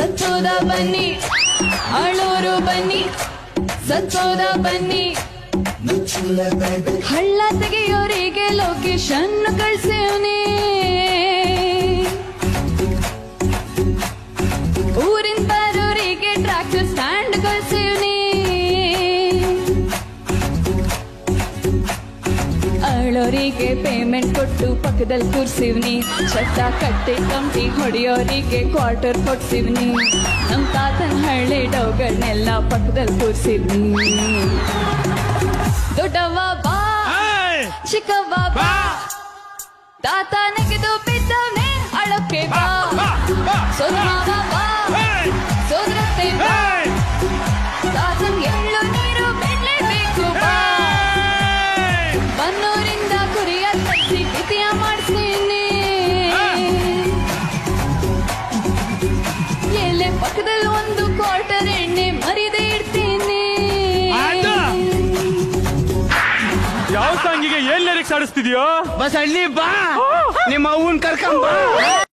ಸತ್ತೋದ ಬನ್ನಿ ಆಳೂರು ಬನ್ನಿ ಸತ್ತೋದ ಬನ್ನಿ ಹಳ್ಳ ತೆಗೆಯೋರಿಗೆ ಲೊಕೇಶನ್ ಕಳ್ಸೇವ್ನಿ ಊರಿನ ಬರೋರಿಗೆ ಟ್ರ್ಯಾಕ್ಟರ್ ಸ್ಟ್ಯಾಂಡ್ ಕಳ್ಸೇವ್ನಿ ಅಳೋರಿಗೆ ಪೇಮೆಂಟ್ ಕೊಟ್ಟು ಪಕ್ಕದಲ್ಲಿ ಕೂರ್ಸಿವ್ನಿ ಚಟ್ಟ ಕಟ್ಟಿ ಕಂಟಿ ಹೊಡೆಯೋರಿಗೆ ಕ್ವಾರ್ಟರ್ ಕೊಡ್ಸಿವ್ನಿ ನಮ್ ತಾತನ ಹಳ್ಳಿ ಡೌಗಳನ್ನೆಲ್ಲ ಪಕ್ಕದಲ್ಲಿ ಕೂರ್ಸಿವ್ನಿ ದೊಡ್ಡವ್ವ ಬಾ ಚಿಕ್ಕವ್ವ ಬಾ ತಾತ ನೆಗೆದು ಬಿದ್ದವ್ನೆ ಅಳಕ್ಕೆ ಬಾ ಸೋದರವ ಬಾ ಸೋದರತ್ತೆ ಬಾ ತಾತನ್ ಎಳ್ಳು ನೀರು ಬಿಡ್ಲೇಬೇಕು ಬಾ ಬನ್ನೂರಿಂದ ಕುರಿಯ ತಟ್ಟಿ ಕಿತಿಯ ಮಾಡ್ತೀನಿ ಎಲೆ ಪಕ್ಕದಲ್ಲಿ ಒಂದು ಕ್ವಾರ್ಟರ್ ಎಣ್ಣೆ ಮರಿದೇ ಇಡ್ತೀನಿ ಯಾವ ಸಾಂಗಿಗೆ ಏನ್ ಲಿರಿಕ್ಸ್ ಆಡಿಸ್ತಿದ್ಯೋ ಬಸ್ ಹಳ್ಳಿ ಬಾ ನಿಮ್ಮ ಅವ್ವನ್ ಕರ್ಕೊಂಡ್ ಬಾ